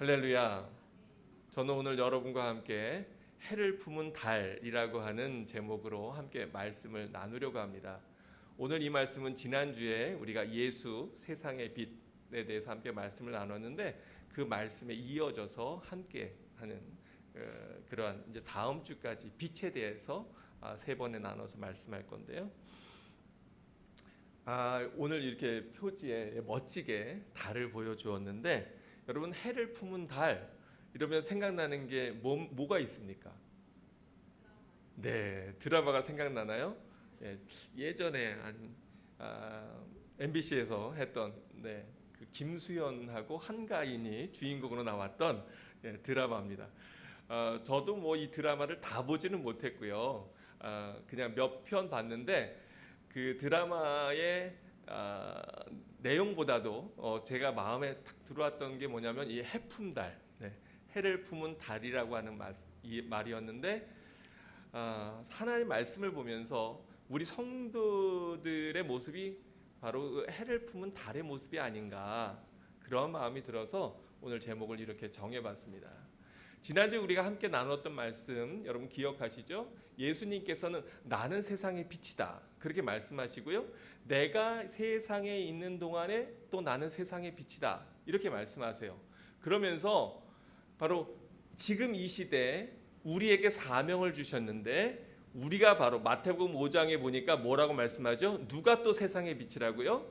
할렐루야. 저는 오늘 여러분과 함께 해를 품은 달이라고 하는 제목으로 함께 말씀을 나누려고 합니다. 오늘 이 말씀은 지난주에 우리가 예수 세상의 빛에 대해서 함께 말씀을 나눴는데 그 말씀에 이어져서 함께 하는 그러한 이제 다음 주까지 빛에 대해서 세 번에 나눠서 말씀할 건데요. 오늘 이렇게 표지에 멋지게 달을 보여주었는데 여러분, 해를 품은 달 이러면 생각나는 게 뭐가 있습니까? 네, 드라마가 생각나나요? 예전에 MBC에서 했던 그 김수현하고 한가인이 주인공으로 나왔던 드라마입니다. 저도 뭐 이 드라마를 다 보지는 못했고요. 그냥 몇 편 봤는데 그 드라마의 내용보다도 제가 마음에 딱 들어왔던 게 뭐냐면 이 해품달, 해를 품은 달이라고 하는 이 말이었는데 하나님의 말씀을 보면서 우리 성도들의 모습이 바로 해를 품은 달의 모습이 아닌가, 그런 마음이 들어서 오늘 제목을 이렇게 정해봤습니다. 지난주에 우리가 함께 나눴던 말씀 여러분 기억하시죠? 예수님께서는 나는 세상의 빛이다 그렇게 말씀하시고요, 내가 세상에 있는 동안에 또 나는 세상의 빛이다 이렇게 말씀하세요. 그러면서 바로 지금 이 시대에 우리에게 사명을 주셨는데, 우리가 바로 마태복음 5장에 보니까 뭐라고 말씀하죠? 누가 또 세상의 빛이라고요?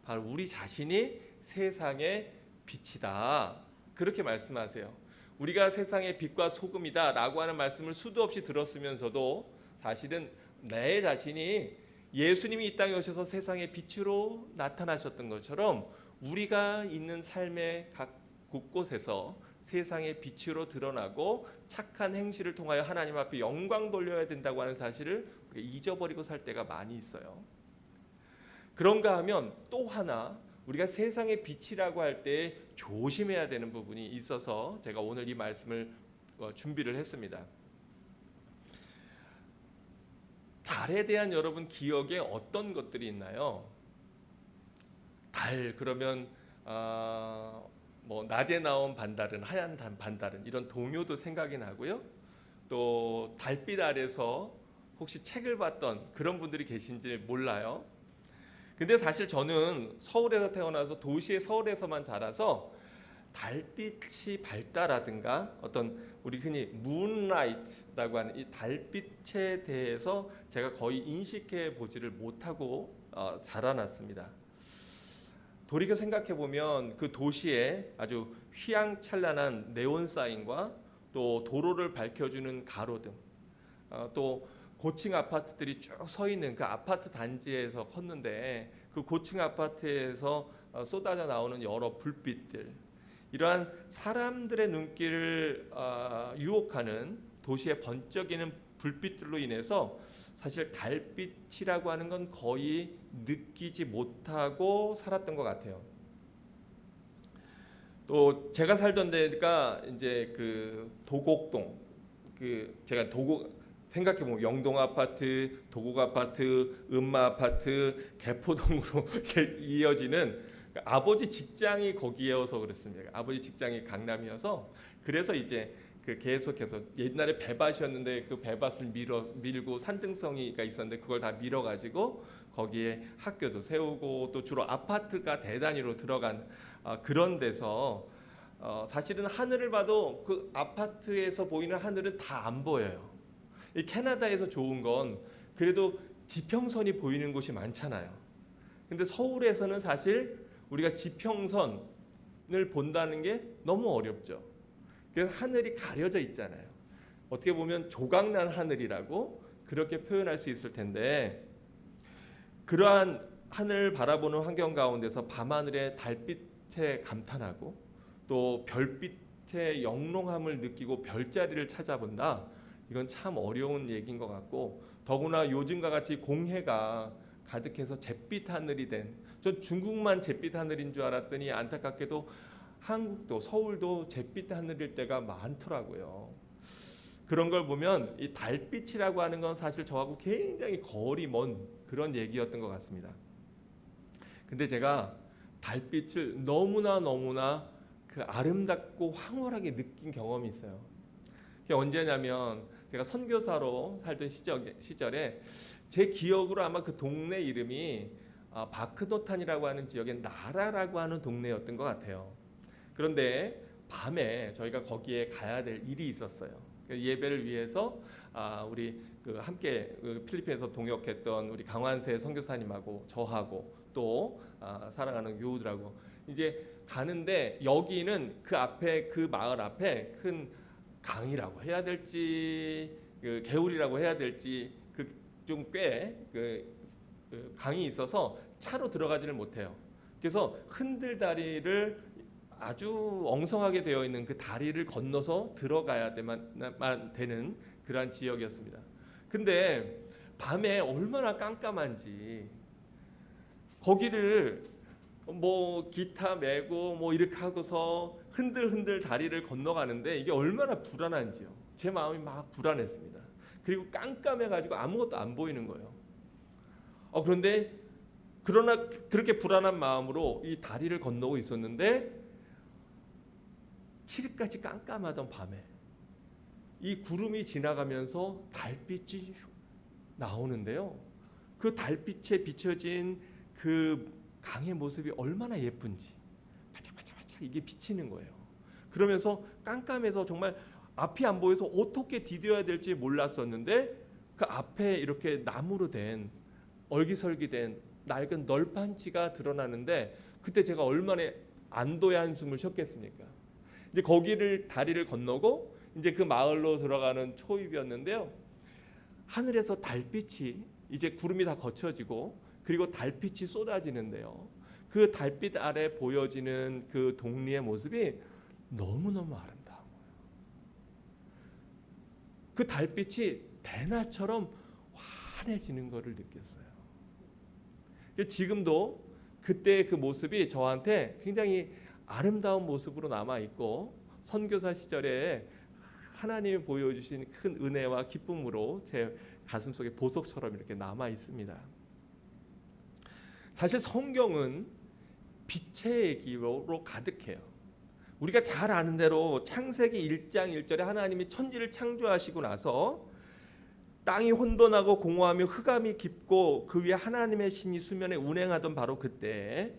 바로 우리 자신이 세상의 빛이다 그렇게 말씀하세요. 우리가 세상의 빛과 소금이다 라고 하는 말씀을 수도 없이 들었으면서도 사실은 내 자신이 예수님이 이 땅에 오셔서 세상의 빛으로 나타나셨던 것처럼 우리가 있는 삶의 각 곳곳에서 세상의 빛으로 드러나고 착한 행실을 통하여 하나님 앞에 영광 돌려야 된다고 하는 사실을 잊어버리고 살 때가 많이 있어요. 그런가 하면 또 하나 우리가 세상의 빛이라고 할 때 조심해야 되는 부분이 있어서 제가 오늘 이 말씀을 준비를 했습니다. 달에 대한 여러분 기억에 어떤 것들이 있나요? 달 그러면 뭐 낮에 나온 반달은, 하얀 반달은, 이런 동요도 생각이 나고요. 또 달빛 아래서 혹시 책을 봤던 그런 분들이 계신지 몰라요. 근데 사실 저는 서울에서 태어나서 도시의 서울에서만 자라서 달빛이 밝다라든가 어떤 우리 흔히 문라이트라고 하는 이 달빛에 대해서 제가 거의 인식해 보지를 못하고 자라났습니다. 돌이켜 생각해 보면 그 도시에 아주 휘황찬란한 네온 사인과 또 도로를 밝혀주는 가로등, 또 고층 아파트들이 쭉 서 있는 그 아파트 단지에서 컸는데 그 고층 아파트에서 쏟아져 나오는 여러 불빛들, 이러한 사람들의 눈길을 유혹하는 도시의 번쩍이는 불빛들로 인해서 사실 달빛이라고 하는 건 거의 느끼지 못하고 살았던 것 같아요. 또 제가 살던 데가 이제 그 도곡동, 제가 생각해보면 영동 아파트, 도곡 아파트, 음마 아파트, 개포동으로 이어지는 아버지 직장이 거기여서 그렇습니다. 아버지 직장이 강남이어서 그래서 이제 그 계속해서 옛날에 배밭이었는데 그 배밭을 밀고 산등성이가 있었는데 그걸 다 밀어가지고 거기에 학교도 세우고 또 주로 아파트가 대단위로 들어간 그런 데서 사실은 하늘을 봐도 그 아파트에서 보이는 하늘은 다 안 보여요. 이 캐나다에서 좋은 건 그래도 지평선이 보이는 곳이 많잖아요. 근데 서울에서는 사실 우리가 지평선을 본다는 게 너무 어렵죠. 그래서 하늘이 가려져 있잖아요. 어떻게 보면 조각난 하늘이라고 그렇게 표현할 수 있을 텐데, 그러한 하늘 바라보는 환경 가운데서 밤하늘의 달빛에 감탄하고 또 별빛의 영롱함을 느끼고 별자리를 찾아본다. 이건 참 어려운 얘기인 것 같고, 더구나 요즘과 같이 공해가 가득해서 잿빛 하늘이 된, 전 중국만 잿빛 하늘인 줄 알았더니 안타깝게도 한국도 서울도 잿빛 하늘일 때가 많더라고요. 그런 걸 보면 이 달빛이라고 하는 건 사실 저하고 굉장히 거리 먼 그런 얘기였던 것 같습니다. 근데 제가 달빛을 너무나 그 아름답고 황홀하게 느낀 경험이 있어요. 그게 언제냐면 제가 선교사로 살던 시절에 제 기억으로 아마 그 동네 이름이 바크노탄이라고 하는 지역의 나라라고 하는 동네였던 것 같아요. 그런데 밤에 저희가 거기에 가야 될 일이 있었어요. 예배를 위해서 우리 함께 필리핀에서 동역했던 우리 강환세 선교사님하고 저하고 또 사랑하는 교우들하고 이제 가는데, 여기는 그 앞에, 그 마을 앞에 큰 강이라고 해야 될지 개울이라고 해야 될지 좀 꽤 강이 있어서 차로 들어가지를 못해요. 그래서 흔들다리를 아주 엉성하게 되어 있는 그 다리를 건너서 들어가야 되는 그러한 지역이었습니다. 근데 밤에 얼마나 깜깜한지 거기를 뭐 기타 메고 뭐 이렇게 하고서 흔들흔들 다리를 건너가는데 이게 얼마나 불안한지요. 제 마음이 막 불안했습니다. 그리고 깜깜해가지고 아무것도 안 보이는 거예요. 그런데 그러나 그렇게 불안한 마음으로 이 다리를 건너고 있었는데, 칠흑같이 깜깜하던 밤에 이 구름이 지나가면서 달빛이 나오는데요. 그 달빛에 비춰진 그 강의 모습이 얼마나 예쁜지 바짝바짝바짝 이게 비치는 거예요. 그러면서 깜깜해서 정말 앞이 안 보여서 어떻게 디뎌야 될지 몰랐었는데, 그 앞에 이렇게 나무로 된 얼기설기된 낡은 널판치가 드러나는데, 그때 제가 얼마나 안도의 한숨을 쉬었겠습니까? 이제 거기를 다리를 건너고 이제 그 마을로 들어가는 초입이었는데요. 하늘에서 달빛이 이제 구름이 다 걷혀지고 그리고 달빛이 쏟아지는데요. 그 달빛 아래 보여지는 그 동리의 모습이 너무너무 아름다운 거예요. 그 달빛이 대낮처럼 환해지는 것을 느꼈어요. 지금도 그때의 그 모습이 저한테 굉장히 아름다운 모습으로 남아있고, 선교사 시절에 하나님이 보여주신 큰 은혜와 기쁨으로 제 가슴속에 보석처럼 이렇게 남아있습니다. 사실 성경은 빛의 얘기로 가득해요. 우리가 잘 아는 대로 창세기 1장 1절에 하나님이 천지를 창조하시고 나서 땅이 혼돈하고 공허하며 흑암이 깊고 그 위에 하나님의 신이 수면에 운행하던 바로 그때,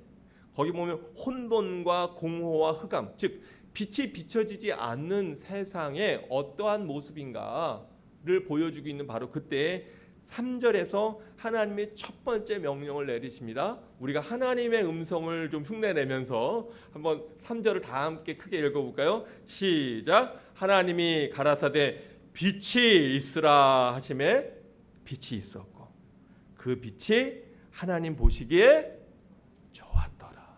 거기 보면 혼돈과 공허와 흑암, 즉 빛이 비춰지지 않는 세상의 어떠한 모습인가를 보여주고 있는 바로 그때에 3절에서 하나님의 첫 번째 명령을 내리십니다. 우리가 하나님의 음성을 좀 흉내내면서 한번 3절을 다 함께 크게 읽어볼까요? 시작. 하나님이 가라사대 빛이 있으라 하시매 빛이 있었고 그 빛이 하나님 보시기에 좋았더라.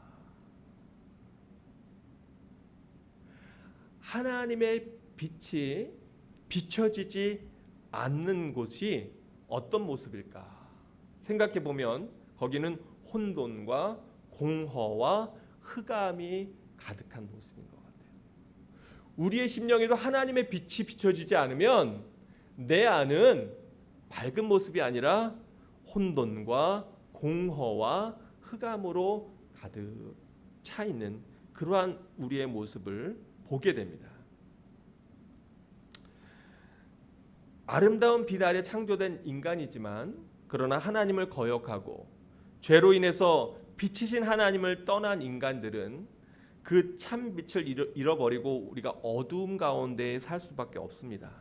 하나님의 빛이 비춰지지 않는 곳이 어떤 모습일까 생각해 보면 거기는 혼돈과 공허와 흑암이 가득한 모습인 것 같아요. 우리의 심령에도 하나님의 빛이 비춰지지 않으면 내 안은 밝은 모습이 아니라 혼돈과 공허와 흑암으로 가득 차 있는 그러한 우리의 모습을 보게 됩니다. 아름다운 빛 아래 창조된 인간이지만 그러나 하나님을 거역하고 죄로 인해서 빛이신 하나님을 떠난 인간들은 그 참 빛을 잃어버리고 우리가 어두움 가운데 살 수밖에 없습니다.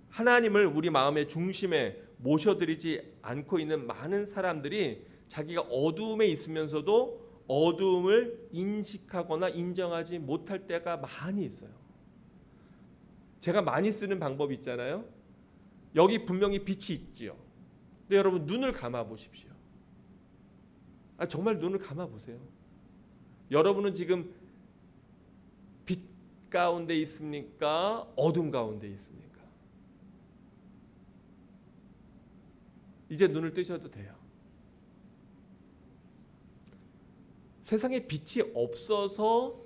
하나님을 우리 마음의 중심에 모셔드리지 않고 있는 많은 사람들이 자기가 어두움에 있으면서도 어두움을 인식하거나 인정하지 못할 때가 많이 있어요. 제가 많이 쓰는 방법이 있잖아요. 여기 분명히 빛이 있지요. 근데 여러분 눈을 감아 보십시오. 정말 눈을 감아 보세요. 여러분은 지금 빛 가운데 있습니까? 어둠 가운데 있습니까? 이제 눈을 뜨셔도 돼요. 세상에 빛이 없어서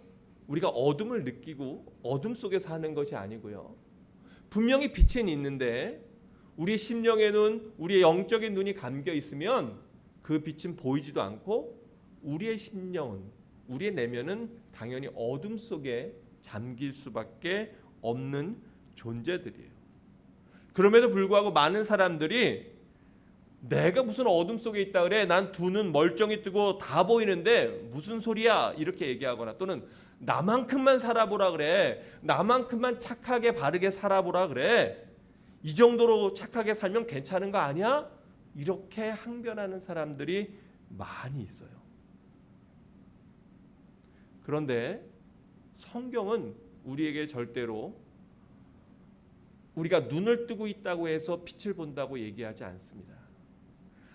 우리가 어둠을 느끼고 어둠 속에 사는 것이 아니고요. 분명히 빛은 있는데 우리 심령에는 우리의 영적인 눈이 감겨 있으면 그 빛은 보이지도 않고 우리의 심령은 우리의 내면은 당연히 어둠 속에 잠길 수밖에 없는 존재들이에요. 그럼에도 불구하고 많은 사람들이 내가 무슨 어둠 속에 있다 그래? 난 두 눈 멀쩡히 뜨고 다 보이는데 무슨 소리야? 이렇게 얘기하거나 또는 나만큼만 살아보라 그래. 나만큼만 착하게 바르게 살아보라 그래. 이 정도로 착하게 살면 괜찮은 거 아니야? 이렇게 항변하는 사람들이 많이 있어요. 그런데 성경은 우리에게 절대로 우리가 눈을 뜨고 있다고 해서 빛을 본다고 얘기하지 않습니다.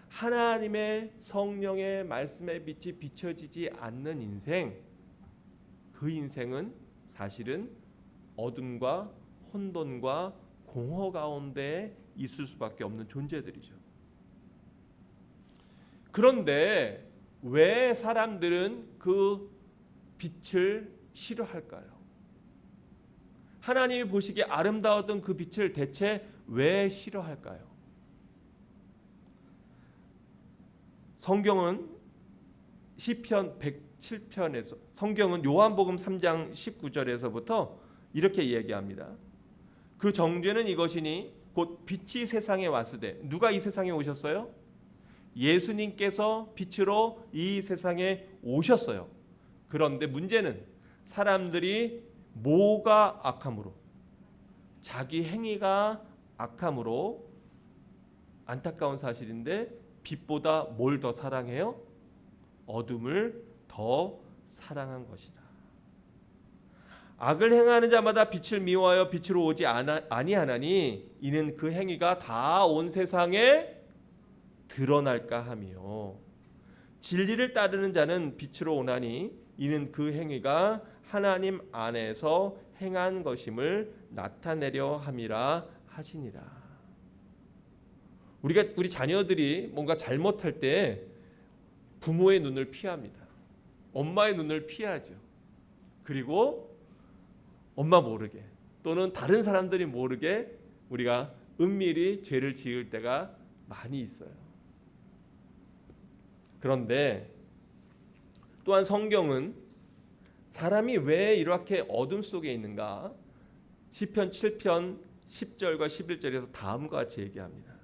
하나님의 성령의 말씀의 빛이 비춰지지 않는 인생, 그 인생은 사실은 어둠과 혼돈과 공허 가운데 있을 수밖에 없는 존재들이죠. 그런데 왜 사람들은 그 빛을 싫어할까요? 하나님이 보시기에 아름다웠던 그 빛을 대체 왜 싫어할까요? 성경은 시편 107편에서 성경은 요한복음 3장 19절에서부터 이렇게 얘기합니다. 그 정죄는 이것이니 곧 빛이 세상에 왔으되 누가 이 세상에 오셨어요? 예수님께서 빛으로 이 세상에 오셨어요. 그런데 문제는 사람들이 뭐가 악함으로 자기 행위가 악함으로 안타까운 사실인데 빛보다 뭘 더 사랑해요? 어둠을 더 사랑한 것이다. 악을 행하는 자마다 빛을 미워하여 빛으로 오지 아니하나니 이는 그 행위가 다 온 세상에 드러날까 하며 진리를 따르는 자는 빛으로 오나니 이는 그 행위가 하나님 안에서 행한 것임을 나타내려 함이라 하시니라. 우리 자녀들이 뭔가 잘못할 때 부모의 눈을 피합니다. 엄마의 눈을 피하죠. 그리고 엄마 모르게 또는 다른 사람들이 모르게 우리가 은밀히 죄를 지을 때가 많이 있어요. 그런데 또한 성경은 사람이 왜 이렇게 어둠 속에 있는가? 시편 7편 10절과 11절에서 다음과 같이 얘기합니다.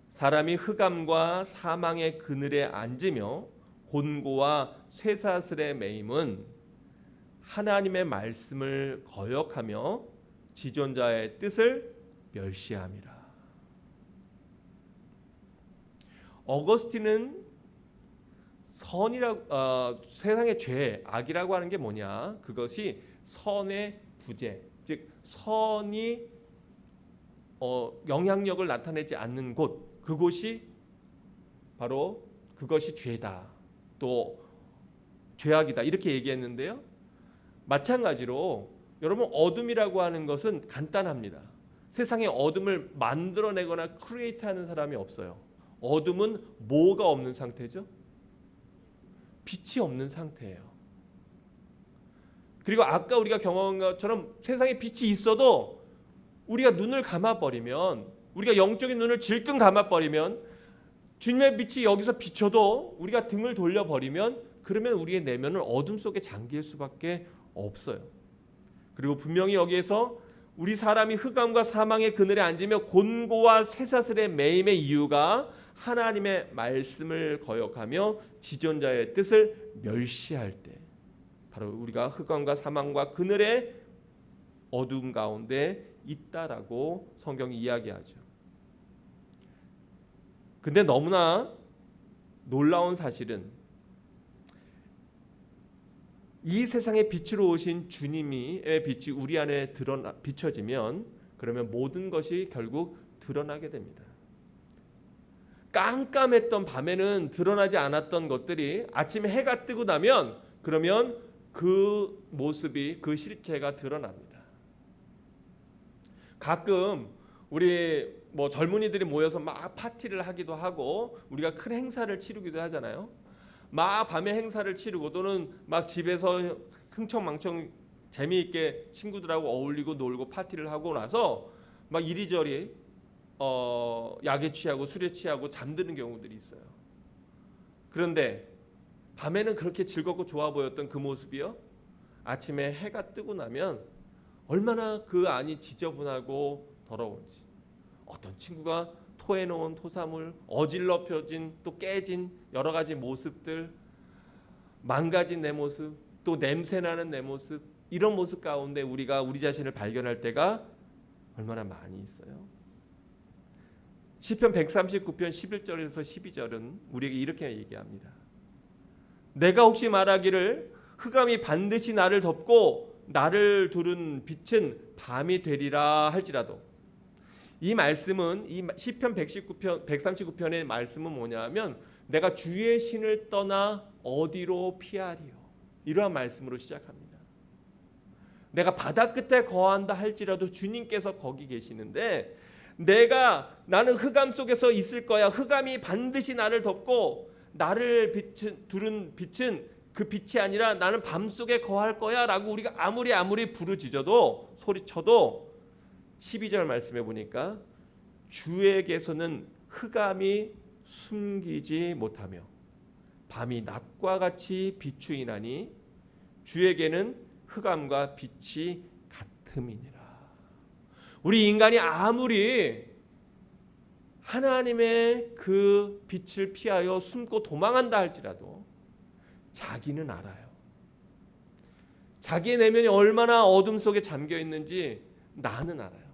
사람이 흑암과 사망의 그늘에 앉으며 곤고와 쇠사슬에 매임은 하나님의 말씀을 거역하며 지존자의 뜻을 멸시함이라. 어거스틴은 세상의 죄, 악이라고 하는 게 뭐냐? 그것이 선의 부재, 즉 선이 영향력을 나타내지 않는 곳, 그것이 바로 그것이 죄다, 또 죄악이다 이렇게 얘기했는데요. 마찬가지로 여러분 어둠이라고 하는 것은 간단합니다. 세상에 어둠을 만들어내거나 크리에이트하는 사람이 없어요. 어둠은 뭐가 없는 상태죠? 빛이 없는 상태예요. 그리고 아까 우리가 경험한 것처럼 세상에 빛이 있어도 우리가 눈을 감아버리면, 우리가 영적인 눈을 질끈 감아버리면, 주님의 빛이 여기서 비춰도 우리가 등을 돌려버리면, 그러면 우리의 내면은 어둠 속에 잠길 수밖에 없어요. 그리고 분명히 여기에서 우리 사람이 흑암과 사망의 그늘에 앉으며 곤고와 쇠사슬의 매임의 이유가 하나님의 말씀을 거역하며 지존자의 뜻을 멸시할 때, 바로 우리가 흑암과 사망과 그늘의 어둠 가운데 있다라고 성경이 이야기하죠. 근데 너무나 놀라운 사실은 이 세상에 빛으로 오신 주님의 빛이 우리 안에 비춰지면 그러면 모든 것이 결국 드러나게 됩니다. 깜깜했던 밤에는 드러나지 않았던 것들이 아침에 해가 뜨고 나면 그러면 그 모습이, 그 실체가 드러납니다. 가끔 우리 젊은이들이 모여서 막 파티를 하기도 하고 우리가 큰 행사를 치르기도 하잖아요. 막 밤에 행사를 치르고 또는 막 집에서 흥청망청 재미있게 친구들하고 어울리고 놀고 파티를 하고 나서 막 이리저리 약에 취하고 술에 취하고 잠드는 경우들이 있어요. 그런데 밤에는 그렇게 즐겁고 좋아 보였던 그 모습이요, 아침에 해가 뜨고 나면 얼마나 그 안이 지저분하고 더러운지. 어떤 친구가 토해놓은 토사물, 어질러펴진 또 깨진 여러 가지 모습들, 망가진 내 모습, 또 냄새나는 내 모습, 이런 모습 가운데 우리가 우리 자신을 발견할 때가 얼마나 많이 있어요. 시편 139편 11절에서 12절은 우리에게 이렇게 얘기합니다. 내가 혹시 말하기를 흑암이 반드시 나를 덮고 나를 두른 빛은 밤이 되리라 할지라도, 이 말씀은, 이 시편 139편의 말씀은 뭐냐면 내가 주의 신을 떠나 어디로 피하리요, 이러한 말씀으로 시작합니다. 내가 바다 끝에 거한다 할지라도 주님께서 거기 계시는데, 나는 흑암 속에서 있을 거야. 흑암이 반드시 나를 덮고 나를 두른 빛은 그 빛이 아니라 나는 밤속에 거할 거야 라고 우리가 아무리 부르짖어도, 소리쳐도 12절 말씀해 보니까 주에게서는 흑암이 숨기지 못하며 밤이 낮과 같이 비추이나니 주에게는 흑암과 빛이 같음이니라. 우리 인간이 아무리 하나님의 그 빛을 피하여 숨고 도망한다 할지라도 자기는 알아요. 자기의 내면이 얼마나 어둠 속에 잠겨 있는지 나는 알아요.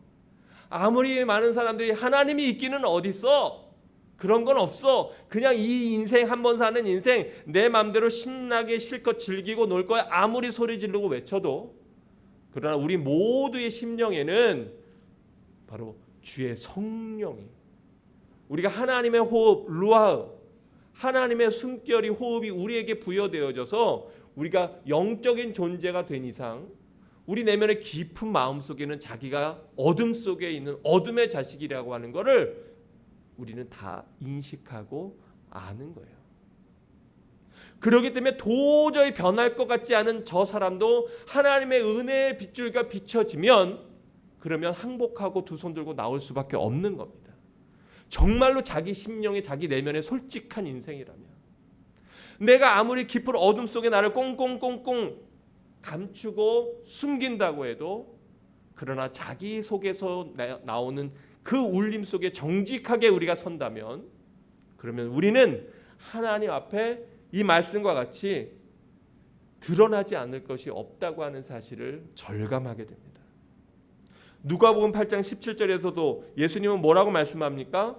아무리 많은 사람들이 하나님이 있기는 어딨어? 그런 건 없어. 그냥 이 인생 한 번 사는 인생 내 마음대로 신나게 실컷 즐기고 놀 거야. 아무리 소리 지르고 외쳐도. 그러나 우리 모두의 심령에는 바로 주의 성령이, 우리가 하나님의 호흡 루아흐, 하나님의 숨결이, 호흡이 우리에게 부여되어져서 우리가 영적인 존재가 된 이상 우리 내면의 깊은 마음속에는 자기가 어둠 속에 있는 어둠의 자식이라고 하는 것을 우리는 다 인식하고 아는 거예요. 그렇기 때문에 도저히 변할 것 같지 않은 저 사람도 하나님의 은혜의 빗줄기가 비춰지면 그러면 항복하고 두 손 들고 나올 수밖에 없는 겁니다. 정말로 자기 심령에, 자기 내면에 솔직한 인생이라면, 내가 아무리 깊은 어둠 속에 나를 꽁꽁꽁꽁 감추고 숨긴다고 해도, 그러나 자기 속에서 나오는 그 울림 속에 정직하게 우리가 선다면, 그러면 우리는 하나님 앞에 이 말씀과 같이 드러나지 않을 것이 없다고 하는 사실을 절감하게 됩니다. 누가복음 8장 17절에서도 예수님은 뭐라고 말씀합니까?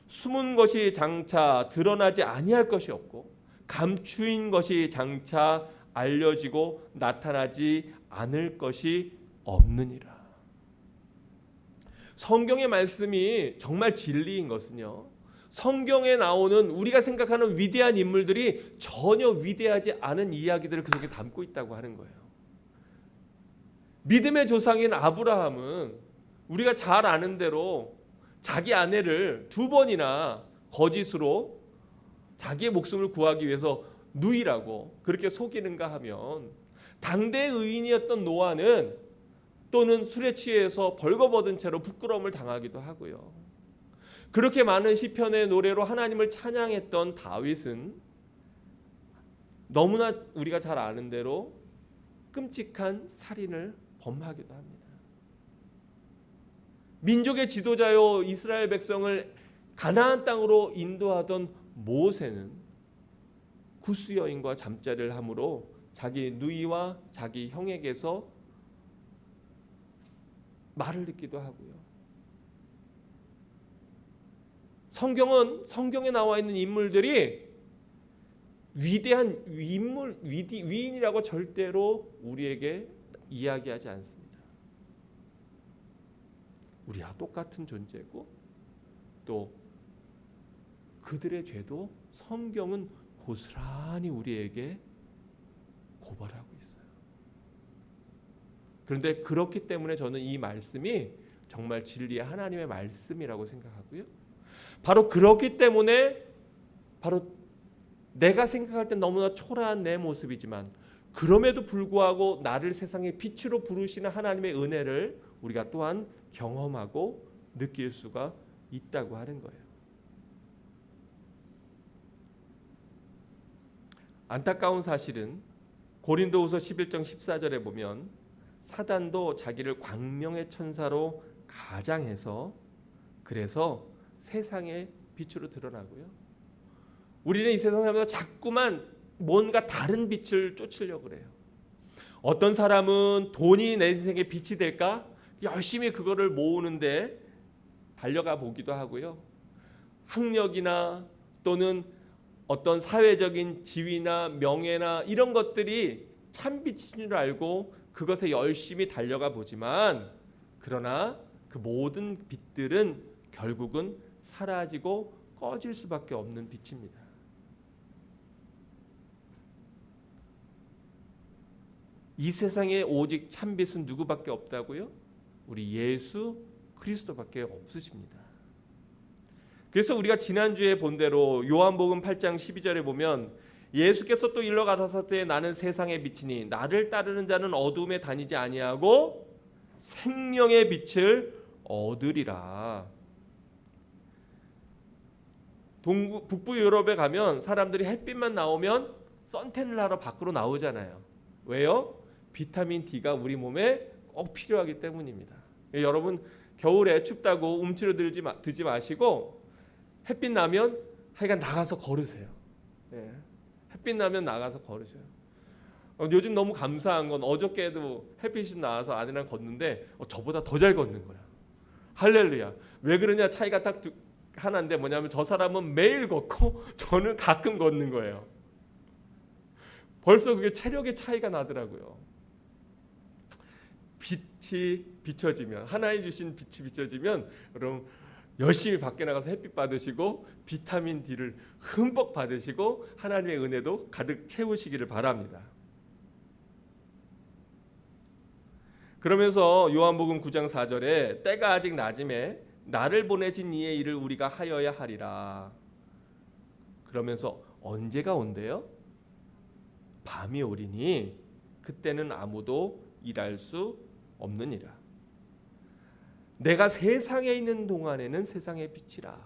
숨은 것이 장차 드러나지 아니할 것이 없고 감추인 것이 장차 알려지고 나타나지 않을 것이 없느니라. 성경의 말씀이 정말 진리인 것은요, 성경에 나오는 우리가 생각하는 위대한 인물들이 전혀 위대하지 않은 이야기들을 그 속에 담고 있다고 하는 거예요. 믿음의 조상인 아브라함은 우리가 잘 아는 대로 자기 아내를 2번이나 거짓으로 자기의 목숨을 구하기 위해서 누이라고 그렇게 속이는가 하면, 당대의 의인이었던 노아는 또는 술에 취해서 벌거벗은 채로 부끄러움을 당하기도 하고요. 그렇게 많은 시편의 노래로 하나님을 찬양했던 다윗은 너무나 우리가 잘 아는 대로 끔찍한 살인을 범하기도 합니다. 민족의 지도자요 이스라엘 백성을 가나안 땅으로 인도하던 모세는 구스 여인과 잠자리를 함으로 자기 누이와 자기 형에게서 말을 듣기도 하고요. 성경에 나와 있는 인물들이 위대한 위인이라고 절대로 우리에게 이야기하지 않습니다. 우리와 똑같은 존재고, 또 그들의 죄도 성경은 고스란히 우리에게 고발하고 있어요. 그런데 그렇기 때문에 저는 이 말씀이 정말 진리의 하나님의 말씀이라고 생각하고요. 바로 그렇기 때문에, 바로 내가 생각할 땐 너무나 초라한 내 모습이지만 그럼에도 불구하고 나를 세상의 빛으로 부르시는 하나님의 은혜를 우리가 또한 경험하고 느낄 수가 있다고 하는 거예요. 안타까운 사실은 고린도후서 11장 14절에 보면 사단도 자기를 광명의 천사로 가장해서 그래서 세상의 빛으로 드러나고요. 우리는 이 세상 살면서 자꾸만 뭔가 다른 빛을 쫓으려고 그래요. 어떤 사람은 돈이 내 인생의 빛이 될까? 열심히 그거를 모으는데 달려가 보기도 하고요. 학력이나 또는 어떤 사회적인 지위나 명예나 이런 것들이 참 빛인 줄 알고 그것에 열심히 달려가 보지만 그러나 그 모든 빛들은 결국은 사라지고 꺼질 수밖에 없는 빛입니다. 이 세상에 오직 참빛은 누구밖에 없다고요? 우리 예수 그리스도밖에 없으십니다. 그래서 우리가 지난주에 본 대로 요한복음 8장 12절에 보면 예수께서 또 일러 가라사대 나는 세상의 빛이니 나를 따르는 자는 어두움에 다니지 아니하고 생명의 빛을 얻으리라. 북부 유럽에 가면 사람들이 햇빛만 나오면 선탠을 하러 밖으로 나오잖아요. 왜요? 비타민 D가 우리 몸에 꼭 필요하기 때문입니다. 여러분 겨울에 춥다고 움츠러들지 마시고 햇빛 나면 하여간 나가서 걸으세요. 예. 햇빛 나면 나가서 걸으셔요. 요즘 너무 감사한 건 어저께도 햇빛이 나와서 아내랑 걷는데 저보다 더 잘 걷는 거야. 할렐루야. 왜 그러냐? 차이가 딱 하나인데 뭐냐면 저 사람은 매일 걷고 저는 가끔 걷는 거예요. 벌써 그게 체력의 차이가 나더라고요. 빛이 비춰지면 하나님 주신 빛이 비춰지면 여러분 열심히 밖에 나가서 햇빛 받으시고 비타민 D를 흠뻑 받으시고 하나님의 은혜도 가득 채우시기를 바랍니다. 그러면서 요한복음 9장 4절에 때가 아직 낮음에 나를 보내신 이의 일을 우리가 하여야 하리라. 그러면서 언제가 온대요? 밤이 오리니 그때는 아무도 일할 수 없느니라. 내가 세상에 있는 동안에는 세상의 빛이라.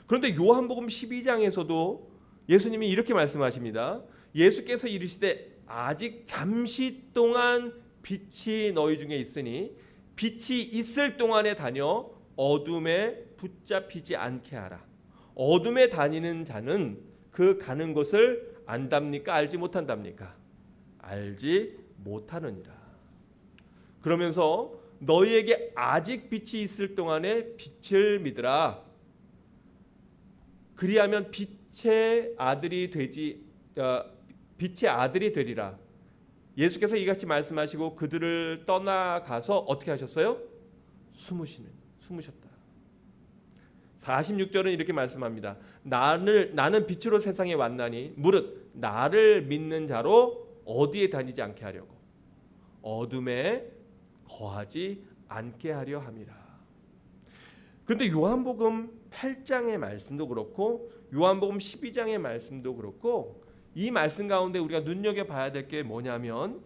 그런데 요한복음 12장에서도 예수님이 이렇게 말씀하십니다. 예수께서 이르시되 아직 잠시 동안 빛이 너희 중에 있으니 빛이 있을 동안에 다녀 어둠에 붙잡히지 않게 하라. 어둠에 다니는 자는 그 가는 곳을 안답니까? 알지 못한답니까? 알지 못하느니라. 그러면서 너희에게 아직 빛이 있을 동안에 빛을 믿으라. 그리하면 빛의 아들이 되리라. 예수께서 이같이 말씀하시고 그들을 떠나가서 어떻게 하셨어요? 숨으셨다. 46절은 이렇게 말씀합니다. 나는 빛으로 세상에 왔나니 무릇 나를 믿는 자로 어디에 다니지 않게 하려고 어둠에 거하지 않게 하려 함이라. 그런데 요한복음 8장의 말씀도 그렇고 요한복음 12장의 말씀도 그렇고 이 말씀 가운데 우리가 눈여겨봐야 될 게 뭐냐면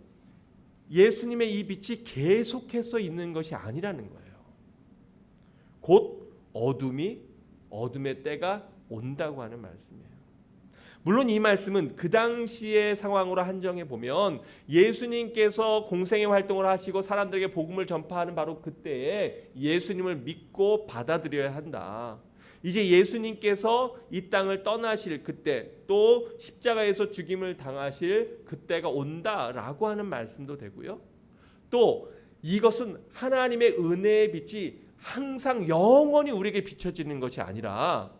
예수님의 이 빛이 계속해서 있는 것이 아니라는 거예요. 곧 어둠의 때가 온다고 하는 말씀이에요. 물론 이 말씀은 그 당시의 상황으로 한정해 보면 예수님께서 공생의 활동을 하시고 사람들에게 복음을 전파하는 바로 그때에 예수님을 믿고 받아들여야 한다. 이제 예수님께서 이 땅을 떠나실 그때 또 십자가에서 죽임을 당하실 그때가 온다라고 하는 말씀도 되고요. 또 이것은 하나님의 은혜의 빛이 항상 영원히 우리에게 비춰지는 것이 아니라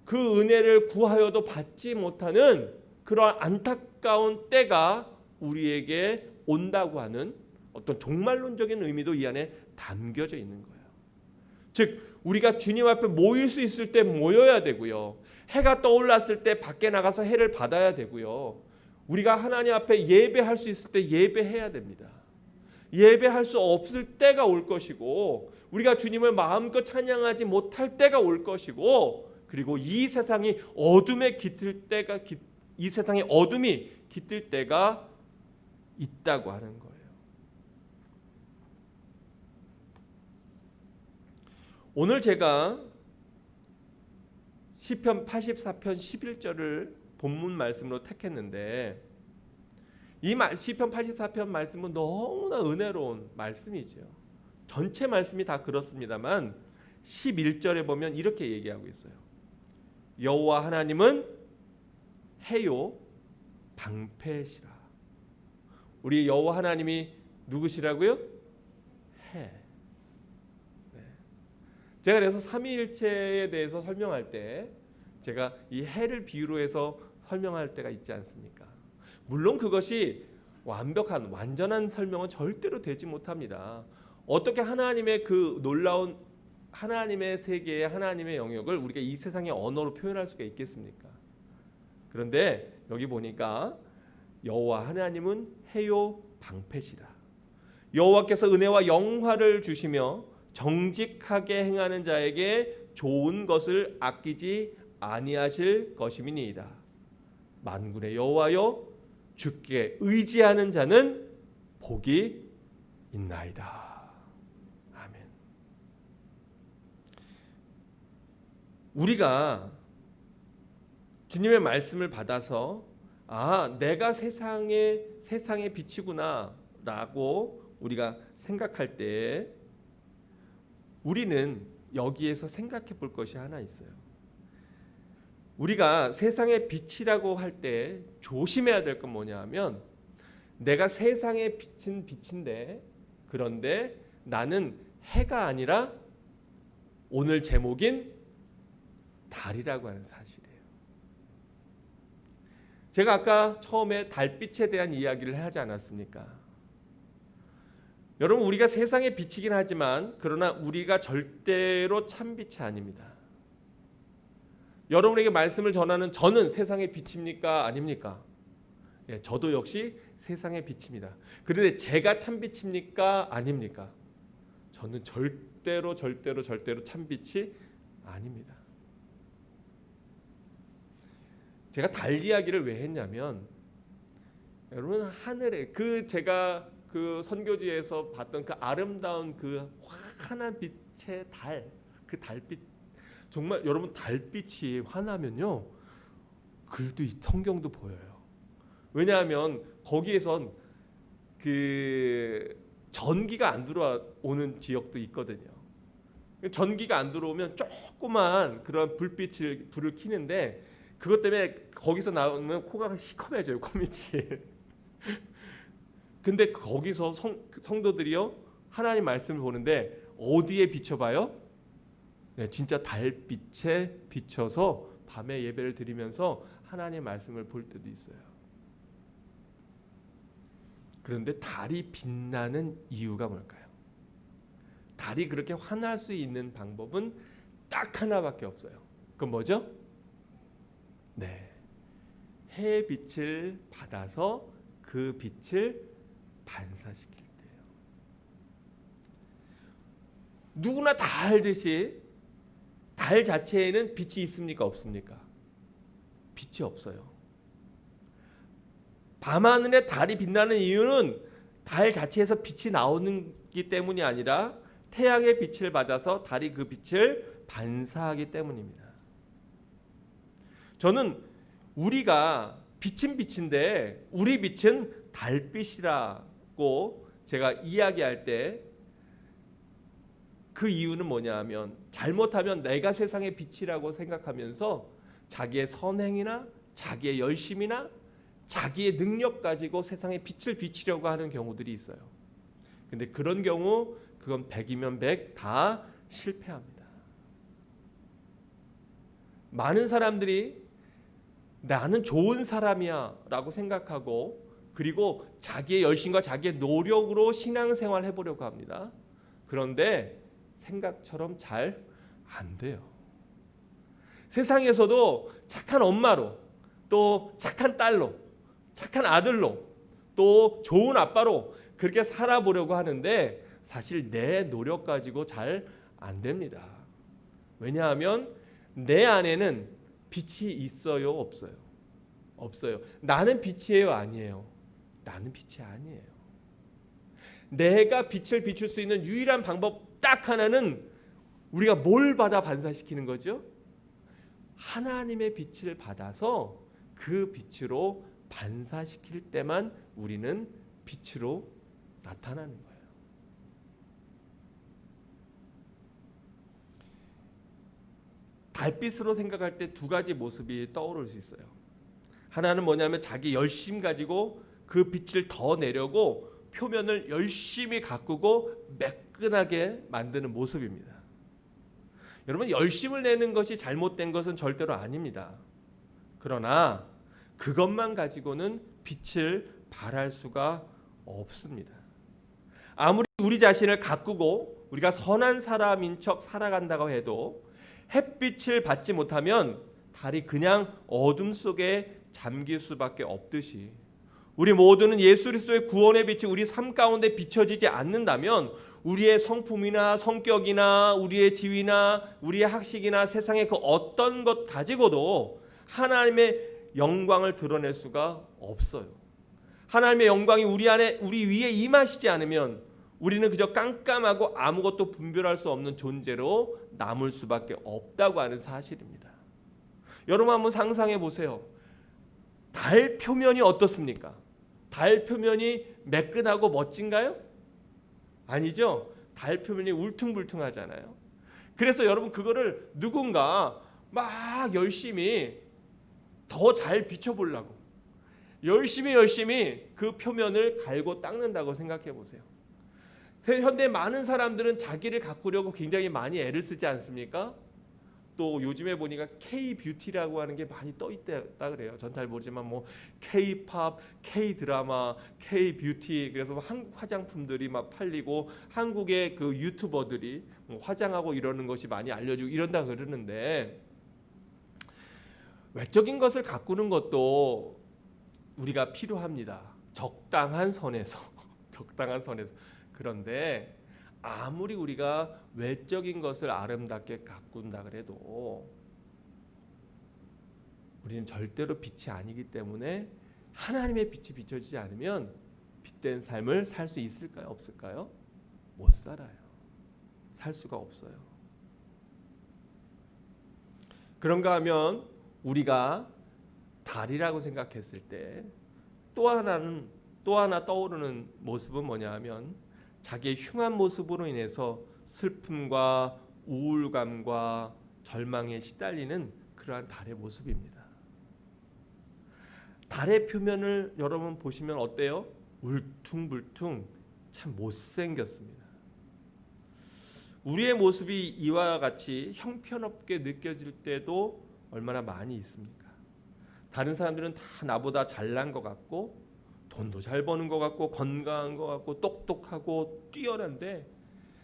그 은혜를 구하여도 받지 못하는 그러한 안타까운 때가 우리에게 온다고 하는 어떤 종말론적인 의미도 이 안에 담겨져 있는 거예요. 즉 우리가 주님 앞에 모일 수 있을 때 모여야 되고요. 해가 떠올랐을 때 밖에 나가서 해를 받아야 되고요. 우리가 하나님 앞에 예배할 수 있을 때 예배해야 됩니다. 예배할 수 없을 때가 올 것이고 우리가 주님을 마음껏 찬양하지 못할 때가 올 것이고 그리고 이 세상이 어둠에 깃들 때가 이 세상에 어둠이 깃들 때가 있다고 하는 거예요. 오늘 제가 시편 84편 11절을 본문 말씀으로 택했는데 이 시편 84편 말씀은 너무나 은혜로운 말씀이죠. 전체 말씀이 다 그렇습니다만 11절에 보면 이렇게 얘기하고 있어요. 여호와 하나님은 해요 방패시라. 우리 여호와 하나님이 누구시라고요? 해. 네. 제가 그래서 삼위일체에 대해서 설명할 때 제가 이 해를 비유로 해서 설명할 때가 있지 않습니까? 물론 그것이 완벽한 완전한 설명은 절대로 되지 못합니다. 어떻게 하나님의 그 놀라운 하나님의 세계의 하나님의 영역을 우리가 이 세상의 언어로 표현할 수가 있겠습니까? 그런데 여기 보니까 여호와 하나님은 해요 방패시라. 여호와께서 은혜와 영화를 주시며 정직하게 행하는 자에게 좋은 것을 아끼지 아니하실 것임이니이다. 만군의 여호와여, 주께 의지하는 자는 복이 있나이다. 아멘. 우리가 주님의 말씀을 받아서 내가 세상의 빛이구나라고 우리가 생각할 때 우리는 여기에서 생각해 볼 것이 하나 있어요. 우리가 세상의 빛이라고 할 때 조심해야 될 건 뭐냐 하면 내가 세상의 빛은 빛인데 그런데 나는 해가 아니라 오늘 제목인 달이라고 하는 사실이에요. 제가 아까 처음에 달빛에 대한 이야기를 하지 않았습니까? 여러분, 우리가 세상의 빛이긴 하지만 그러나 우리가 절대로 참빛이 아닙니다. 여러분에게 말씀을 전하는 저는 세상의 빛입니까? 아닙니까? 예, 저도 역시 세상의 빛입니다. 그런데 제가 참빛입니까? 아닙니까? 저는 절대로 참빛이 아닙니다. 제가 달 이야기를 왜 했냐면 여러분, 하늘에 제가 그 선교지에서 봤던 그 아름다운 그 환한 빛의 달, 그 달빛, 정말 여러분 달빛이 환하면요 글도 성경도 보여요. 왜냐하면 거기에선 그 전기가 안 들어오는 지역도 있거든요. 전기가 안 들어오면 조그만 그런 불을 켜는데 그것 때문에 거기서 나오면 코가 시커매져요, 코밑이. 근데 거기서 성도들이요 하나님 말씀을 보는데 어디에 비춰봐요? 네, 진짜 달빛에 비춰서 밤에 예배를 드리면서 하나님의 말씀을 볼 때도 있어요. 그런데 달이 빛나는 이유가 뭘까요? 달이 그렇게 환할 수 있는 방법은 딱 하나밖에 없어요. 그건 뭐죠? 네, 해의 빛을 받아서 그 빛을 반사시킬 때예요. 누구나 다 알듯이 달 자체에는 빛이 있습니까? 없습니까? 빛이 없어요. 밤하늘에 달이 빛나는 이유는 달 자체에서 빛이 나오기 때문이 아니라 태양의 빛을 받아서 달이 그 빛을 반사하기 때문입니다. 저는 우리가 빛은 빛인데 우리 빛은 달빛이라고 제가 이야기할 때 그 이유는 뭐냐 하면 잘못하면 내가 세상의 빛이라고 생각하면서 자기의 선행이나 자기의 열심이나 자기의 능력 가지고 세상에 빛을 비치려고 하는 경우들이 있어요. 근데 그런 경우 그건 100이면 100 다 실패합니다. 많은 사람들이 나는 좋은 사람이야 라고 생각하고 그리고 자기의 열심과 자기의 노력으로 신앙생활을 해보려고 합니다. 그런데 생각처럼 잘 안 돼요. 세상에서도 착한 엄마로 또 착한 딸로 착한 아들로 또 좋은 아빠로 그렇게 살아보려고 하는데 사실 내 노력 가지고 잘 안 됩니다. 왜냐하면 내 안에는 빛이 있어요, 없어요? 없어요. 나는 빛이에요, 아니에요? 나는 빛이 아니에요. 내가 빛을 비출 수 있는 유일한 방법 딱 하나는 우리가 뭘 받아 반사시키는 거죠? 하나님의 빛을 받아서 그 빛으로 반사시킬 때만 우리는 빛으로 나타나는 거예요. 달빛으로 생각할 때 두 가지 모습이 떠오를 수 있어요. 하나는 뭐냐면 자기 열심 가지고 그 빛을 더 내려고 표면을 열심히 가꾸고 매끈하게 만드는 모습입니다. 여러분, 열심을 내는 것이 잘못된 것은 절대로 아닙니다. 그러나 그것만 가지고는 빛을 발할 수가 없습니다. 아무리 우리 자신을 가꾸고 우리가 선한 사람인 척 살아간다고 해도 햇빛을 받지 못하면 달이 그냥 어둠 속에 잠길 수밖에 없듯이, 우리 모두는 예수 그리스도의 구원의 빛이 우리 삶 가운데 비춰지지 않는다면 우리의 성품이나 성격이나 우리의 지위나 우리의 학식이나 세상의 그 어떤 것 가지고도 하나님의 영광을 드러낼 수가 없어요. 하나님의 영광이 우리 위에 임하시지 않으면 우리는 그저 깜깜하고 아무것도 분별할 수 없는 존재로 남을 수밖에 없다고 하는 사실입니다. 여러분, 한번 상상해 보세요. 달 표면이 어떻습니까? 달 표면이 매끈하고 멋진가요? 아니죠. 달 표면이 울퉁불퉁하잖아요. 그래서 여러분, 그거를 누군가 막 열심히 더 잘 비춰보려고 열심히 그 표면을 갈고 닦는다고 생각해 보세요. 현대 많은 사람들은 자기를 가꾸려고 굉장히 많이 애를 쓰지 않습니까? 또 요즘에 보니까 K-뷰티라고 하는 게 많이 떠 있다 그래요. 전 잘 모르지만 뭐 K-팝, K-드라마, K-뷰티, 그래서 한국 화장품들이 막 팔리고 한국의 그 유튜버들이 뭐 화장하고 이러는 것이 많이 알려지고 이런다 그러는데, 외적인 것을 가꾸는 것도 우리가 필요합니다. 적당한 선에서. 적당한 선에서. 그런데 아무리 우리가 외적인 것을 아름답게 가꾼다 그래도 우리는 절대로 빛이 아니기 때문에 하나님의 빛이 비춰지지 않으면 빛된 삶을 살 수 있을까요? 없을까요? 못 살아요. 살 수가 없어요. 그런가 하면 우리가 달이라고 생각했을 때 또 하나 떠오르는 모습은 뭐냐 하면 자기의 흉한 모습으로 인해서 슬픔과 우울감과 절망에 시달리는 그러한 달의 모습입니다. 달의 표면을 여러분 보시면 어때요? 울퉁불퉁 참 못생겼습니다. 우리의 모습이 이와 같이 형편없게 느껴질 때도 얼마나 많이 있습니까? 다른 사람들은 다 나보다 잘난 것 같고 돈도 잘 버는 것 같고 건강한 것 같고 똑똑하고 뛰어난데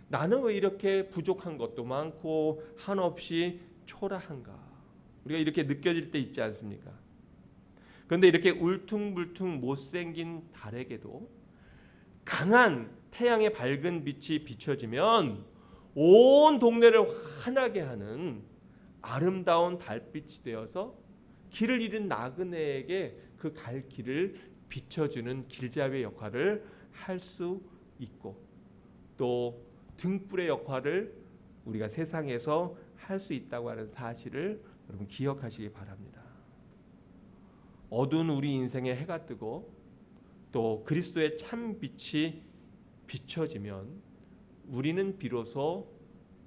나는 왜 이렇게 부족한 것도 많고 한없이 초라한가? 우리가 이렇게 느껴질 때 있지 않습니까? 그런데 이렇게 울퉁불퉁 못생긴 달에게도 강한 태양의 밝은 빛이 비춰지면 온 동네를 환하게 하는 아름다운 달빛이 되어서 길을 잃은 나그네에게 그 갈 길을 비춰주는 길잡이의 역할을 할 수 있고, 또 등불의 역할을 우리가 세상에서 할 수 있다고 하는 사실을 여러분 기억하시기 바랍니다. 어두운 우리 인생에 해가 뜨고 또 그리스도의 참 빛이 비춰지면 우리는 비로소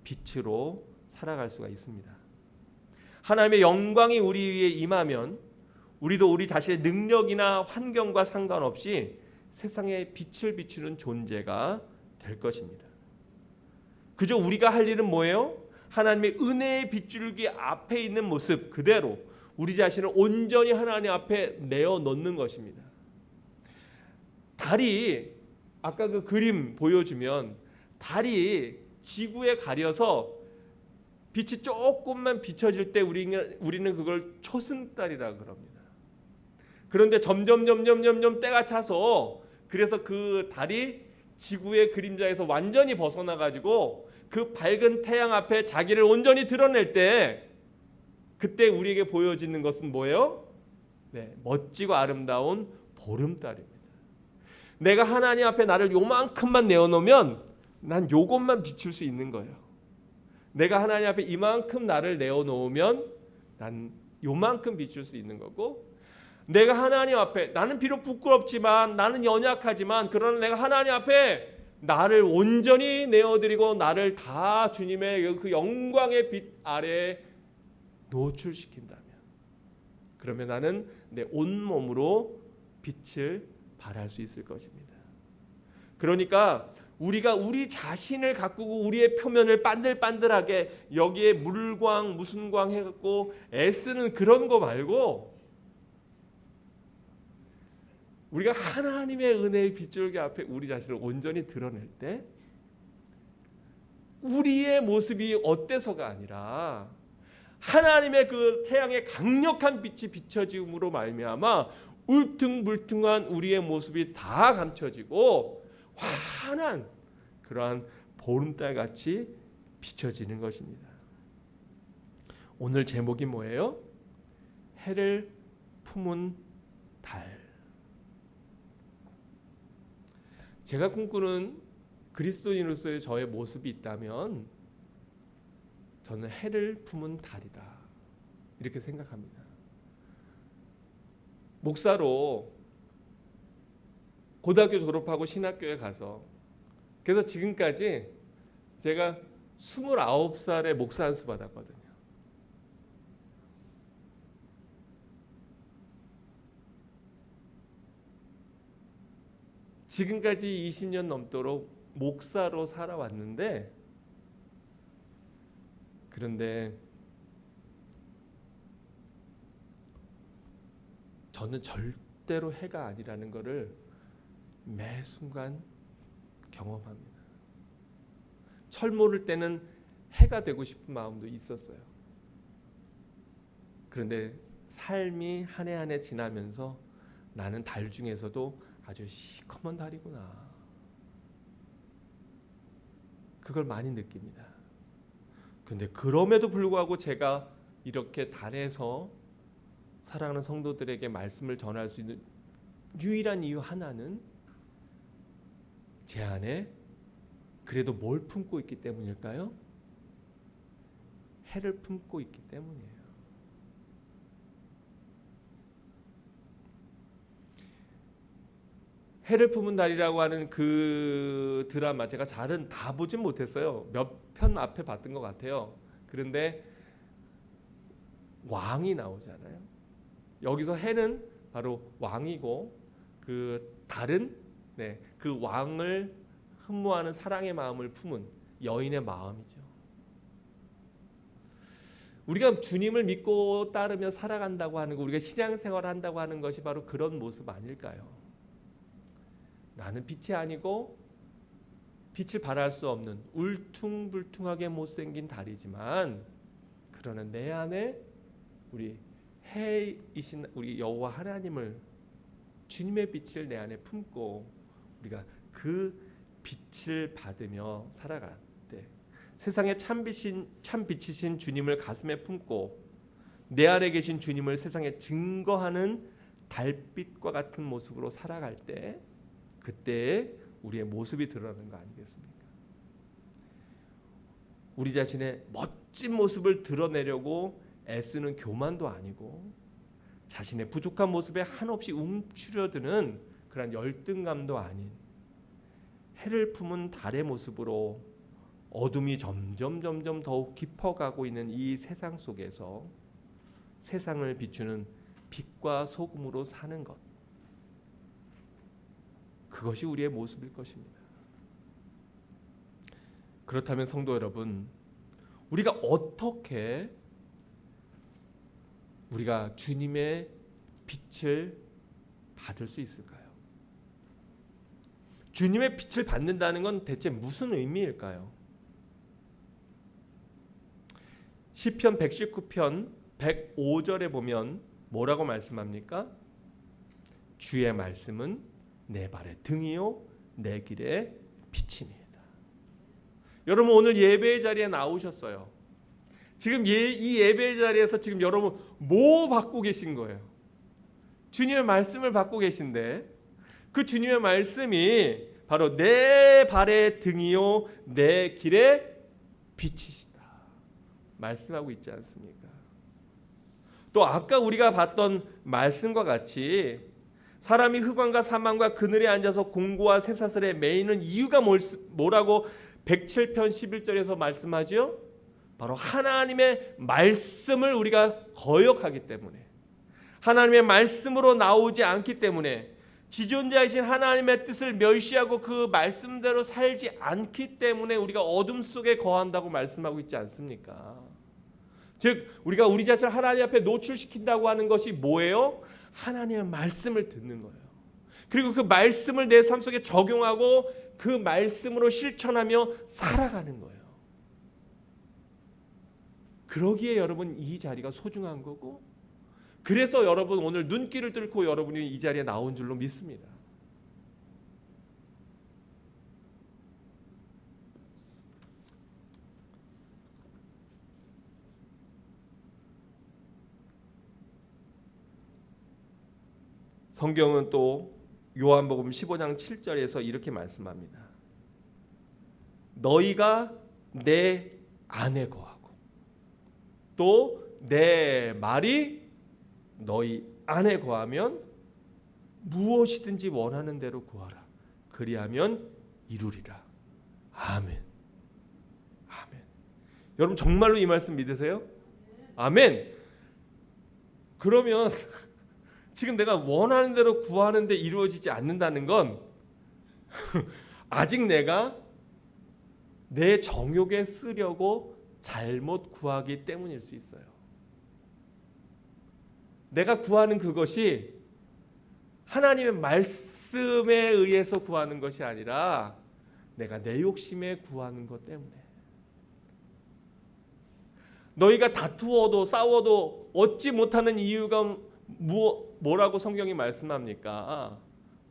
빛으로 살아갈 수가 있습니다. 하나님의 영광이 우리 위에 임하면 우리도 우리 자신의 능력이나 환경과 상관없이 세상에 빛을 비추는 존재가 될 것입니다. 그저 우리가 할 일은 뭐예요? 하나님의 은혜의 빗줄기 앞에 있는 모습 그대로 우리 자신을 온전히 하나님 앞에 내어놓는 것입니다. 달이 아까 그 그림 보여주면 달이 지구에 가려서 빛이 조금만 비춰질 때 우리는 그걸 초승달이라고 그럽니다. 그런데 점점 때가 차서 그래서 그 달이 지구의 그림자에서 완전히 벗어나 가지고 그 밝은 태양 앞에 자기를 온전히 드러낼 때 그때 우리에게 보여지는 것은 뭐예요? 네, 멋지고 아름다운 보름달입니다. 내가 하나님 앞에 나를 요만큼만 내어놓으면 난 요것만 비출 수 있는 거예요. 내가 하나님 앞에 이만큼 나를 내어놓으면 난 요만큼 비출 수 있는 거고, 내가 하나님 앞에, 나는 비록 부끄럽지만, 나는 연약하지만, 그러나 내가 하나님 앞에 나를 온전히 내어드리고 나를 다 주님의 그 영광의 빛 아래에 노출시킨다면, 그러면 나는 내 온몸으로 빛을 발할 수 있을 것입니다. 그러니까 우리가 우리 자신을 가꾸고 우리의 표면을 반들반들하게 여기에 물광 무슨 광 해갖고 애쓰는 그런 거 말고, 우리가 하나님의 은혜의 빗줄기 앞에 우리 자신을 온전히 드러낼 때 우리의 모습이 어때서가 아니라 하나님의 그 태양의 강력한 빛이 비춰짐으로 말미암아 울퉁불퉁한 우리의 모습이 다 감춰지고 환한 그러한 보름달 같이 비춰지는 것입니다. 오늘 제목이 뭐예요? 해를 품은 달. 제가 꿈꾸는 그리스도인으로서의 저의 모습이 있다면 저는 해를 품은 달이다, 이렇게 생각합니다. 목사로 고등학교 졸업하고 신학교에 가서, 그래서 지금까지 제가 29살에 목사 안수 받았거든요. 지금까지 20년 넘도록 목사로 살아왔는데, 그런데 저는 절대로 해가 아니라는 것을 매 순간 경험합니다. 철 모를 때는 해가 되고 싶은 마음도 있었어요. 그런데 삶이 한 해 한 해 지나면서 나는 달 중에서도 아주 시커먼 달이구나, 그걸 많이 느낍니다. 그런데 그럼에도 불구하고 제가 이렇게 달에서 사랑하는 성도들에게 말씀을 전할 수 있는 유일한 이유 하나는 제 안에 그래도 뭘 품고 있기 때문일까요? 해를 품고 있기 때문이에요. 해를 품은 달이라고 하는 그 드라마, 제가 잘은 다 보진 못했어요. 몇 편 앞에 봤던 것 같아요. 그런데 왕이 나오잖아요. 여기서 해는 바로 왕이고, 그 달은 그 왕을 흠모하는 사랑의 마음을 품은 여인의 마음이죠. 우리가 주님을 믿고 따르며 살아간다고 하는 거, 우리가 신앙생활을 한다고 하는 것이 바로 그런 모습 아닐까요? 나는 빛이 아니고 빛을 발할 수 없는 울퉁불퉁하게 못생긴 달이지만, 그러나 내 안에 우리 해이신 우리 여호와 하나님을, 주님의 빛을 내 안에 품고 우리가 그 빛을 받으며 살아갈 때, 세상의 참 빛이신 주님을 가슴에 품고 내 안에 계신 주님을 세상에 증거하는 달빛과 같은 모습으로 살아갈 때, 그때 우리의 모습이 드러나는 거 아니겠습니까? 우리 자신의 멋진 모습을 드러내려고 애쓰는 교만도 아니고, 자신의 부족한 모습에 한없이 움츠려드는 그런 열등감도 아닌 해를 품은 달의 모습으로 어둠이 점점 더욱 깊어가고 있는 이 세상 속에서 세상을 비추는 빛과 소금으로 사는 것, 그것이 우리의 모습일 것입니다. 그렇다면 성도 여러분, 우리가 어떻게 우리가 주님의 빛을 받을 수 있을까요? 주님의 빛을 받는다는 건 대체 무슨 의미일까요? 시편 119편 105절에 보면 뭐라고 말씀합니까? 주의 말씀은 내 발의 등이요 내 길의 빛입니다. 여러분, 오늘 예배의 자리에 나오셨어요. 지금 이 예배의 자리에서 지금 여러분 뭐 받고 계신 거예요? 주님의 말씀을 받고 계신데, 그 주님의 말씀이 바로 내 발의 등이요 내 길의 빛이시다 말씀하고 있지 않습니까? 또 아까 우리가 봤던 말씀과 같이 사람이 흑암과 사망과 그늘에 앉아서 공고와 쇠사슬에 매이는 이유가 뭐라고 107편 11절에서 말씀하죠? 바로 하나님의 말씀을 우리가 거역하기 때문에, 하나님의 말씀으로 나오지 않기 때문에, 지존자이신 하나님의 뜻을 멸시하고 그 말씀대로 살지 않기 때문에 우리가 어둠 속에 거한다고 말씀하고 있지 않습니까? 즉 우리가 우리 자신을 하나님 앞에 노출시킨다고 하는 것이 뭐예요? 하나님의 말씀을 듣는 거예요. 그리고 그 말씀을 내 삶 속에 적용하고 그 말씀으로 실천하며 살아가는 거예요. 그러기에 여러분 이 자리가 소중한 거고, 그래서 여러분 오늘 눈길을 뚫고 여러분이 이 자리에 나온 줄로 믿습니다. 성경은 또 요한복음 15장 7절에서 이렇게 말씀합니다. 너희가 내 안에 거하고 또 내 말이 너희 안에 거하면 무엇이든지 원하는 대로 구하라. 그리하면 이루리라. 아멘. 아멘. 여러분 정말로 이 말씀 믿으세요? 아멘. 그러면 지금 내가 원하는 대로 구하는데 이루어지지 않는다는 건 아직 내가 내 정욕에 쓰려고 잘못 구하기 때문일 수 있어요. 내가 구하는 그것이 하나님의 말씀에 의해서 구하는 것이 아니라 내가 내 욕심에 구하는 것 때문에. 너희가 다투어도 싸워도 얻지 못하는 이유가 뭐라고 성경이 말씀합니까?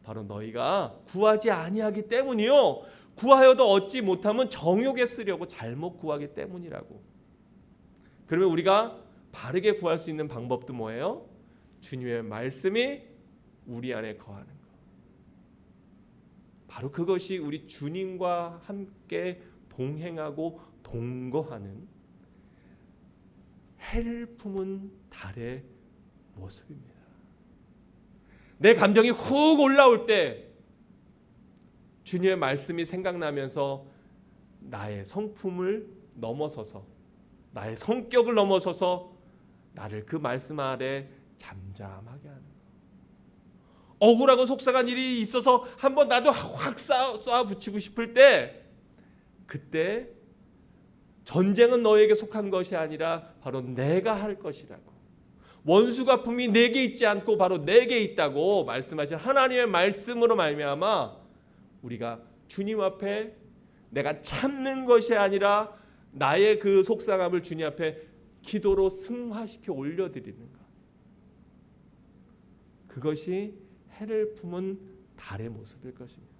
바로 너희가 구하지 아니하기 때문이요, 구하여도 얻지 못하면 정욕에 쓰려고 잘못 구하기 때문이라고. 그러면 우리가 바르게 구할 수 있는 방법도 뭐예요? 주님의 말씀이 우리 안에 거하는 것. 바로 그것이 우리 주님과 함께 동행하고 동거하는 해를 품은 달의 모습입니다. 내 감정이 훅 올라올 때 주님의 말씀이 생각나면서 나의 성품을 넘어서서, 나의 성격을 넘어서서 나를 그 말씀 아래 잠잠하게 하는 것. 억울하고 속상한 일이 있어서 한번 나도 확 쏴 붙이고 싶을 때, 그때 전쟁은 너에게 속한 것이 아니라 바로 내가 할 것이라고, 원수 갚음이 내게 있지 않고 바로 내게 있다고 말씀하신 하나님의 말씀으로 말미암아 우리가 주님 앞에 내가 참는 것이 아니라 나의 그 속상함을 주님 앞에 기도로 승화시켜 올려드리는 것. 그것이 해를 품은 달의 모습일 것입니다.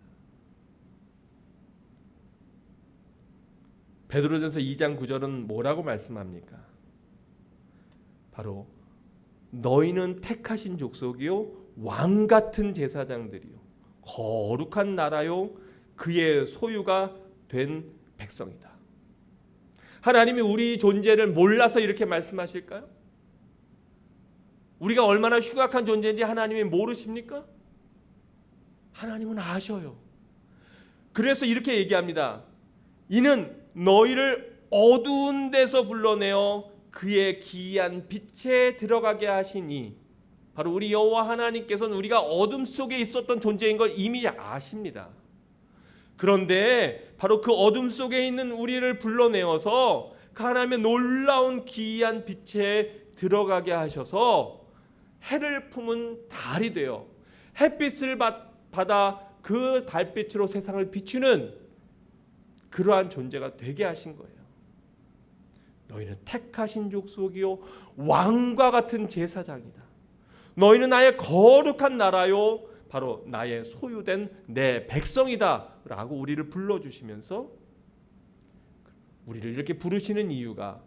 베드로전서 2장 9절은 뭐라고 말씀합니까? 바로 너희는 택하신 족속이요 왕 같은 제사장들이요 거룩한 나라요 그의 소유가 된 백성이다. 하나님이 우리 존재를 몰라서 이렇게 말씀하실까요? 우리가 얼마나 흉악한 존재인지 하나님이 모르십니까? 하나님은 아셔요. 그래서 이렇게 얘기합니다. 이는 너희를 어두운 데서 불러내어 그의 기이한 빛에 들어가게 하시니, 바로 우리 여호와 하나님께서는 우리가 어둠 속에 있었던 존재인 걸 이미 아십니다. 그런데 바로 그 어둠 속에 있는 우리를 불러내어서 그 하나님의 놀라운 기이한 빛에 들어가게 하셔서 해를 품은 달이 되어 햇빛을 받아 그 달빛으로 세상을 비추는 그러한 존재가 되게 하신 거예요. 너희는 택하신 족속이요 왕과 같은 제사장이다. 너희는 나의 거룩한 나라요 바로 나의 소유된 내 백성이다 라고 우리를 불러주시면서, 우리를 이렇게 부르시는 이유가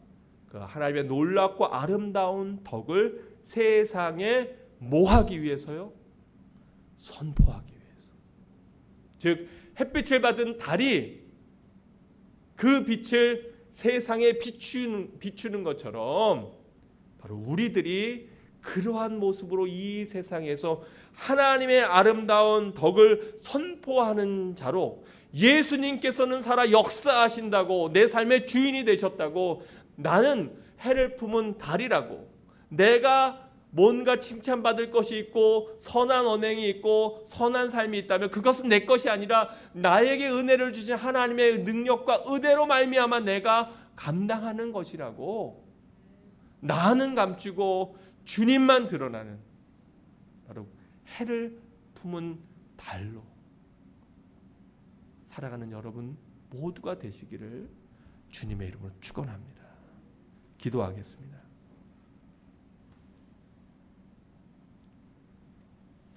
그 하나님의 놀랍고 아름다운 덕을 세상에 뭐하기 위해서요? 선포하기 위해서. 즉 햇빛을 받은 달이 그 빛을 세상에 비추는 것처럼 바로 우리들이 그러한 모습으로 이 세상에서 하나님의 아름다운 덕을 선포하는 자로, 예수님께서는 살아 역사하신다고, 내 삶의 주인이 되셨다고, 나는 해를 품은 달이라고, 내가 뭔가 칭찬받을 것이 있고 선한 언행이 있고 선한 삶이 있다면 그것은 내 것이 아니라 나에게 은혜를 주신 하나님의 능력과 은혜로 말미암아 내가 감당하는 것이라고, 나는 감추고 주님만 드러나는 바로 해를 품은 달로 살아가는 여러분 모두가 되시기를 주님의 이름으로 축원합니다. 기도하겠습니다.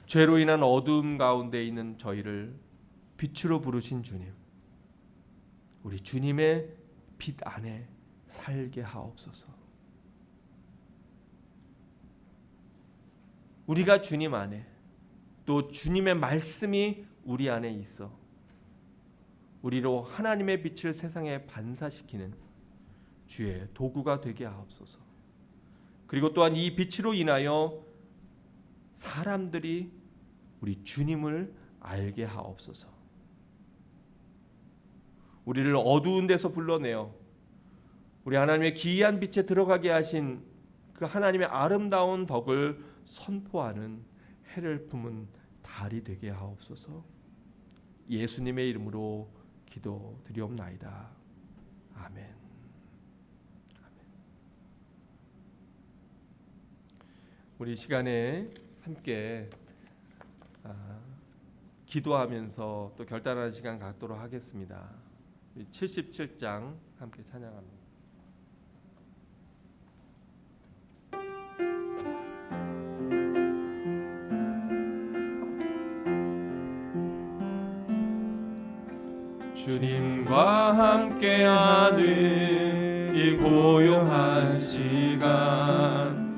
죄로 인한 어두움 가운데 있는 저희를 빛으로 부르신 주님, 우리 주님의 빛 안에 살게 하옵소서. 우리가 주님 안에, 또 주님의 말씀이 우리 안에 있어 우리로 하나님의 빛을 세상에 반사시키는 주의 도구가 되게 하옵소서. 그리고 또한 이 빛으로 인하여 사람들이 우리 주님을 알게 하옵소서. 우리를 어두운 데서 불러내어 우리 하나님의 기이한 빛에 들어가게 하신 그 하나님의 아름다운 덕을 선포하는 해를 품은 달이 되게 하옵소서. 예수님의 이름으로 기도드리옵나이다. 아멘. 우리 시간에 함께 기도하면서 또 결단하는 시간 갖도록 하겠습니다. 77장 함께 찬양합니다. 주님과 함께하는 이 고요한 시간,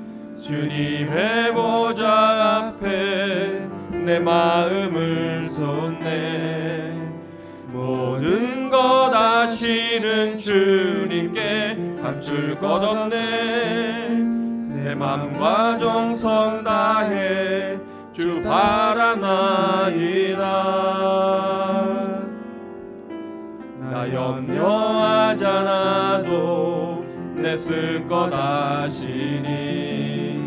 주님의 보좌 앞에 내 마음을 쏟네. 모든 것 아시는 주님께 감출 것 없네. 내 맘과 정성 다해 주 바라나이다. 나 염려하지 않아도 내 쓸 것 아시니,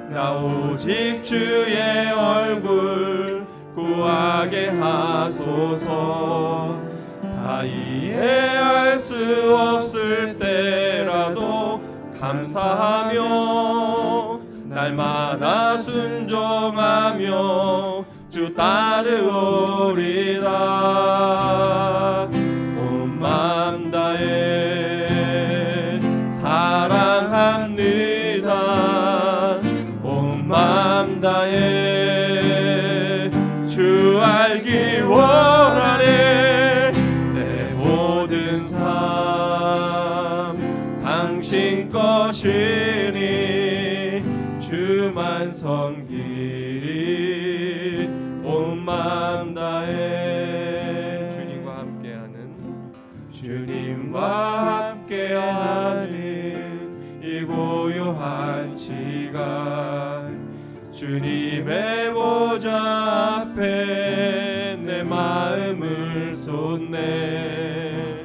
나 오직 주의 얼굴 구하게 하소서. 다 이해할 수 없을 때라도 감사하며 날마다 순종하며 주 따르오리다. 온 마음 다해 사랑합니다. 온 마음 다해 주 알기 원하네. 내 모든 삶 당신 것이니 주만 섬기리. 온 마음 다해 주님과 함께하는 이 고요한 시간, 주님의 보좌 앞에 내 마음을 쏟네.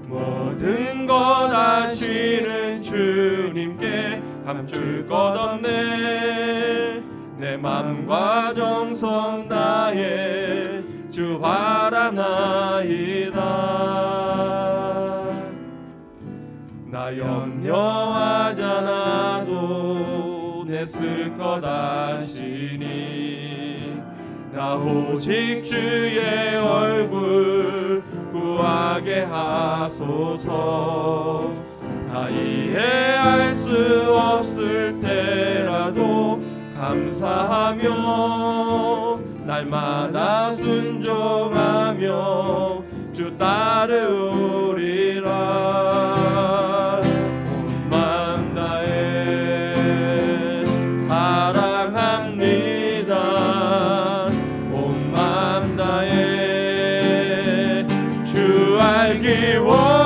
모든 것 아시는 주님께 감출 것 없네. 내 맘과 정성 다해 주 바라나이다. 나 염려하지 않아도 내 쓸 것 아시니, 나 오직 주의 얼굴 구하게 하소서. 다 이해할 수 없을 때라도 감사하며 날마다 순종하며 주 따르오리라. 온 마음 다해 사랑합니다. 온 마음 다해 주 알기 원